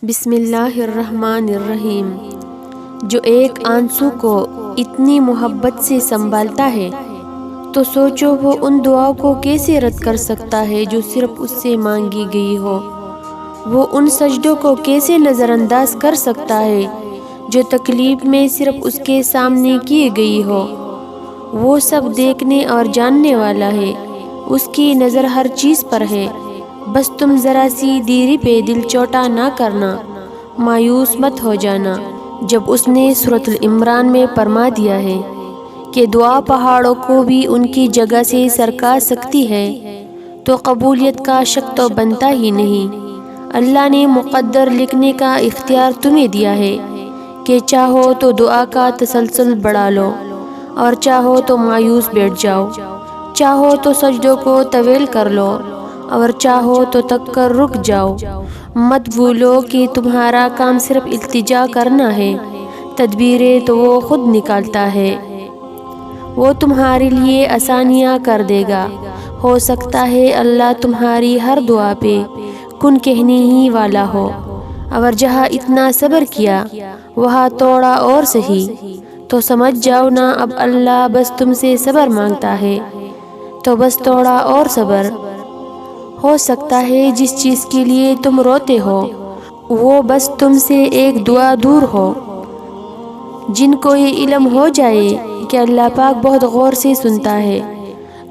بسم اللہ الرحمن الرحیم۔ جو ایک آنسو کو اتنی محبت سے سنبھالتا ہے تو سوچو وہ ان دعاؤں کو کیسے رد کر سکتا ہے جو صرف اس سے مانگی گئی ہو۔ وہ ان سجدوں کو کیسے نظر انداز کر سکتا ہے جو تکلیف میں صرف اس کے سامنے کی گئی ہو۔ وہ سب دیکھنے اور جاننے والا ہے، اس کی نظر ہر چیز پر ہے۔ بس تم ذرا سی دیری پہ دل چھوٹا نہ کرنا، مایوس مت ہو جانا۔ جب اس نے سورۃ العمران میں فرما دیا ہے کہ دعا پہاڑوں کو بھی ان کی جگہ سے سرکا سکتی ہے، تو قبولیت کا شک تو بنتا ہی نہیں۔ اللہ نے مقدر لکھنے کا اختیار تمہیں دیا ہے کہ چاہو تو دعا کا تسلسل بڑھا لو اور چاہو تو مایوس بیٹھ جاؤ، چاہو تو سجدوں کو طویل کر لو اور چاہو تو تک کر رک جاؤ۔ مت بھولو کہ تمہارا کام صرف التجا کرنا ہے، تدبیریں تو وہ خود نکالتا ہے۔ وہ تمہارے لیے آسانیاں کر دے گا۔ ہو سکتا ہے اللہ تمہاری ہر دعا پہ کن کہنے ہی والا ہو، اور جہاں اتنا صبر کیا وہاں تھوڑا اور سہی، تو سمجھ جاؤ نا اب اللہ بس تم سے صبر مانگتا ہے، تو بس تھوڑا اور صبر۔ ہو سکتا ہے جس چیز کے لیے تم روتے ہو وہ بس تم سے ایک دعا دور ہو۔ جن کو یہ علم ہو جائے کہ اللہ پاک بہت غور سے سنتا ہے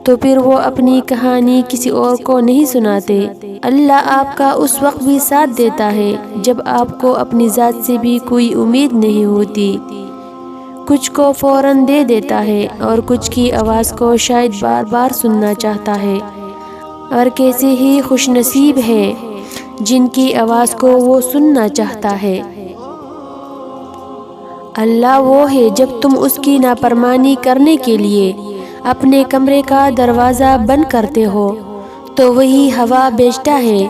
تو پھر وہ اپنی کہانی کسی اور کو نہیں سناتے۔ اللہ آپ کا اس وقت بھی ساتھ دیتا ہے جب آپ کو اپنی ذات سے بھی کوئی امید نہیں ہوتی۔ کچھ کو فوراً دے دیتا ہے اور کچھ کی آواز کو شاید بار بار سننا چاہتا ہے، اور کیسے ہی خوش نصیب ہے جن کی آواز کو وہ سننا چاہتا ہے۔ اللہ وہ ہے جب تم اس کی نافرمانی کرنے کے لیے اپنے کمرے کا دروازہ بند کرتے ہو تو وہی ہوا بھیجتا ہے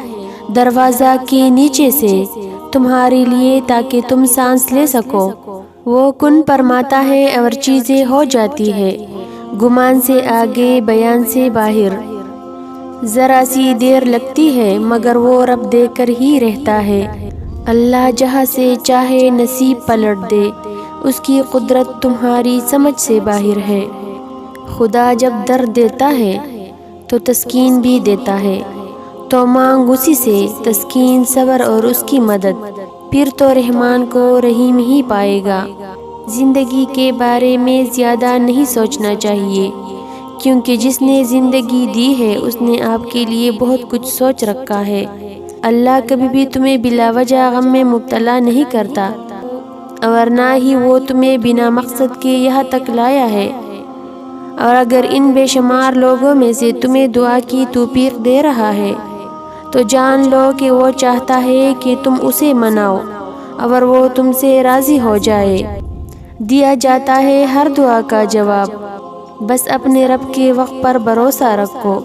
دروازہ کے نیچے سے تمہارے لیے تاکہ تم سانس لے سکو۔ وہ کن فرماتا ہے اور چیزیں ہو جاتی ہے، گمان سے آگے بیان سے باہر۔ ذرا سی دیر لگتی ہے مگر وہ رب دے کر ہی رہتا ہے۔ اللہ جہاں سے چاہے نصیب پلٹ دے، اس کی قدرت تمہاری سمجھ سے باہر ہے۔ خدا جب درد دیتا ہے تو تسکین بھی دیتا ہے، تو مانگ اسی سے تسکین، صبر اور اس کی مدد، پھر تو رحمان کو رحیم ہی پائے گا۔ زندگی کے بارے میں زیادہ نہیں سوچنا چاہیے، کیونکہ جس نے زندگی دی ہے اس نے آپ کے لیے بہت کچھ سوچ رکھا ہے۔ اللہ کبھی بھی تمہیں بلا وجہ غم میں مبتلا نہیں کرتا، اور نہ ہی وہ تمہیں بنا مقصد کے یہاں تک لایا ہے۔ اور اگر ان بے شمار لوگوں میں سے تمہیں دعا کی توفیق دے رہا ہے تو جان لو کہ وہ چاہتا ہے کہ تم اسے مناؤ اور وہ تم سے راضی ہو جائے۔ دیا جاتا ہے ہر دعا کا جواب، بس اپنے رب کے وقت پر بھروسہ رکھو۔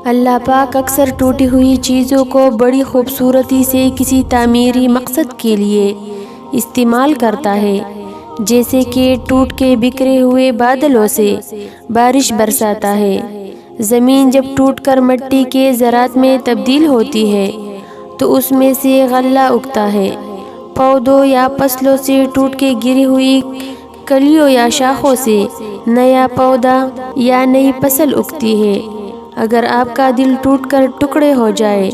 اللہ پاک اکثر ٹوٹی ہوئی چیزوں کو بڑی خوبصورتی سے کسی تعمیری مقصد کے لیے استعمال کرتا ہے، جیسے کہ ٹوٹ کے بکھرے ہوئے بادلوں سے بارش برساتا ہے۔ زمین جب ٹوٹ کر مٹی کے ذرات میں تبدیل ہوتی ہے تو اس میں سے غلہ اگتا ہے۔ پودوں یا فصلوں سے ٹوٹ کے گری ہوئی کلیوں یا شاخوں سے نیا پودا یا نئی فصل اگتی ہے۔ اگر آپ کا دل ٹوٹ کر ٹکڑے ہو جائے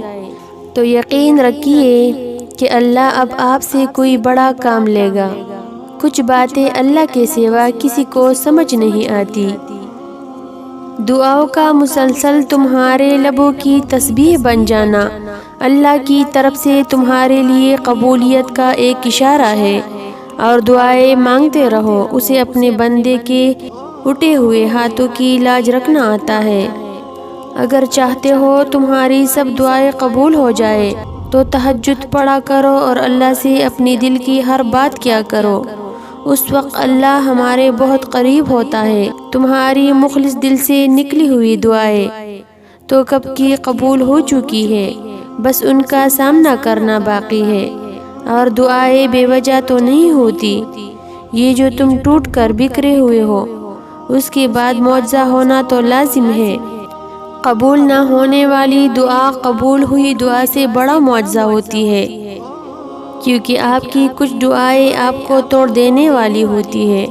تو یقین رکھیے کہ اللہ اب آپ سے کوئی بڑا کام لے گا۔ کچھ باتیں اللہ کے سوا کسی کو سمجھ نہیں آتی۔ دعاؤں کا مسلسل تمہارے لبوں کی تسبیح بن جانا اللہ کی طرف سے تمہارے لیے قبولیت کا ایک اشارہ ہے، اور دعائیں مانگتے رہو، اسے اپنے بندے کے اٹھے ہوئے ہاتھوں کی لاج رکھنا آتا ہے۔ اگر چاہتے ہو تمہاری سب دعائیں قبول ہو جائے تو تہجد پڑھا کرو اور اللہ سے اپنی دل کی ہر بات کیا کرو، اس وقت اللہ ہمارے بہت قریب ہوتا ہے۔ تمہاری مخلص دل سے نکلی ہوئی دعائیں تو کب کی قبول ہو چکی ہے، بس ان کا سامنا کرنا باقی ہے۔ اور دعائیں بے وجہ تو نہیں ہوتی، یہ جو تم ٹوٹ کر بکھرے ہوئے ہو اس کے بعد معجزہ ہونا تو لازم ہے۔ قبول نہ ہونے والی دعا قبول ہوئی دعا سے بڑا معجزہ ہوتی ہے۔ کیونکہ آپ کی کچھ دعائیں آپ کو توڑ دینے والی ہوتی ہے،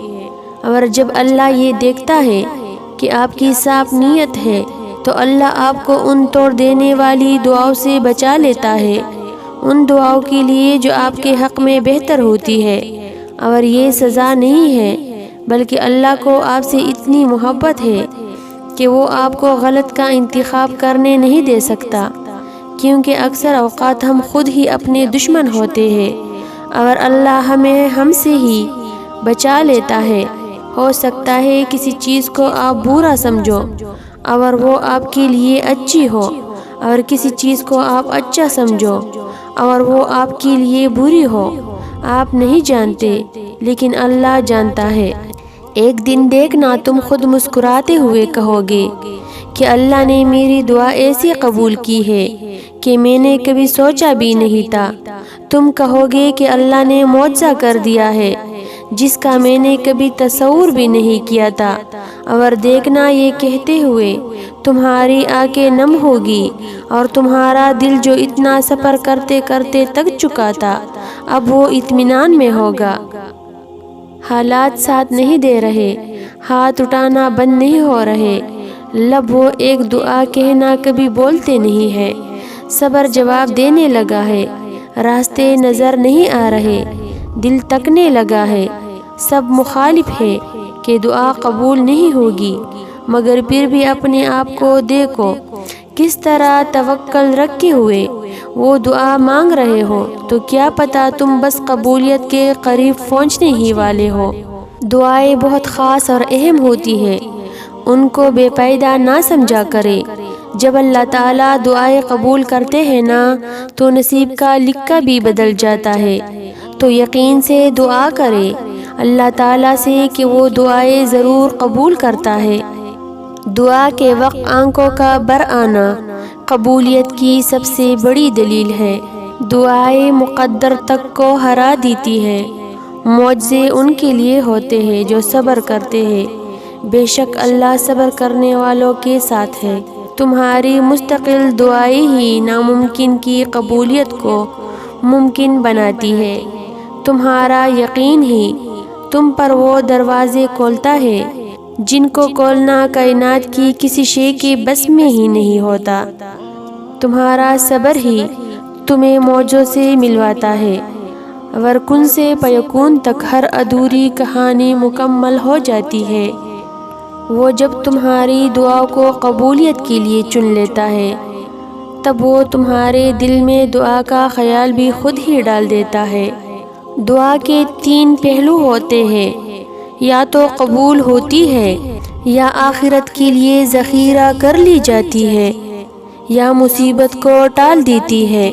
اور جب اللہ یہ دیکھتا ہے کہ آپ کی صاف نیت ہے تو اللہ آپ کو ان توڑ دینے والی دعاؤں سے بچا لیتا ہے، ان دعاؤں کے لیے جو آپ کے حق میں بہتر ہوتی ہے۔ اور یہ سزا نہیں ہے، بلکہ اللہ کو آپ سے اتنی محبت ہے کہ وہ آپ کو غلط کا انتخاب کرنے نہیں دے سکتا، کیونکہ اکثر اوقات ہم خود ہی اپنے دشمن ہوتے ہیں، اور اللہ ہمیں ہم سے ہی بچا لیتا ہے۔ ہو سکتا ہے کسی چیز کو آپ برا سمجھو اور وہ آپ کے لیے اچھی ہو، اور کسی چیز کو آپ اچھا سمجھو اور وہ آپ کے لیے بری ہو۔ آپ نہیں جانتے، لیکن اللہ جانتا ہے۔ ایک دن دیکھنا تم خود مسکراتے ہوئے کہو گے کہ اللہ نے میری دعا ایسی قبول کی ہے کہ میں نے کبھی سوچا بھی نہیں تھا۔ تم کہو گے کہ اللہ نے معجزہ کر دیا ہے جس کا میں نے کبھی تصور بھی نہیں کیا تھا، اور دیکھنا یہ کہتے ہوئے تمہاری آنکھیں نم ہوگی اور تمہارا دل جو اتنا سفر کرتے کرتے تک چکا تھا اب وہ اطمینان میں ہوگا۔ حالات ساتھ نہیں دے رہے، ہاتھ اٹھانا بند نہیں ہو رہے، لب وہ ایک دعا کہنا کبھی بولتے نہیں ہے، صبر جواب دینے لگا ہے، راستے نظر نہیں آ رہے، دل تکنے لگا ہے، سب مخالف ہے کہ دعا قبول نہیں ہوگی، مگر پھر بھی اپنے آپ کو دیکھو کس طرح توکل رکھے ہوئے وہ دعا مانگ رہے ہو، تو کیا پتہ تم بس قبولیت کے قریب پہنچنے ہی والے ہو۔ دعائیں بہت خاص اور اہم ہوتی ہیں، ان کو بے فائدہ نہ سمجھا کرے۔ جب اللہ تعالیٰ دعائیں قبول کرتے ہیں نا تو نصیب کا لکھا بھی بدل جاتا ہے، تو یقین سے دعا کرے اللہ تعالیٰ سے کہ وہ دعائیں ضرور قبول کرتا ہے۔ دعا کے وقت آنکھوں کا بر آنا قبولیت کی سب سے بڑی دلیل ہے۔ دعائیں مقدر تک کو ہرا دیتی ہیں۔ معجزے ان کے لیے ہوتے ہیں جو صبر کرتے ہیں، بے شک اللہ صبر کرنے والوں کے ساتھ ہے۔ تمہاری مستقل دعائیں ہی ناممکن کی قبولیت کو ممکن بناتی ہے، تمہارا یقین ہی تم پر وہ دروازے کھولتا ہے جن کو کھولنا کائنات کی کسی شے کے بس میں ہی نہیں ہوتا، تمہارا صبر ہی تمہیں معجزوں سے ملواتا ہے، اور کن سے فیکون تک ہر ادھوری کہانی مکمل ہو جاتی ہے۔ وہ جب تمہاری دعا کو قبولیت کے لیے چن لیتا ہے تب وہ تمہارے دل میں دعا کا خیال بھی خود ہی ڈال دیتا ہے۔ دعا کے 3 پہلو ہوتے ہیں، یا تو قبول ہوتی ہے، یا آخرت کے لیے ذخیرہ کر لی جاتی ہے، یا مصیبت کو ٹال دیتی ہے۔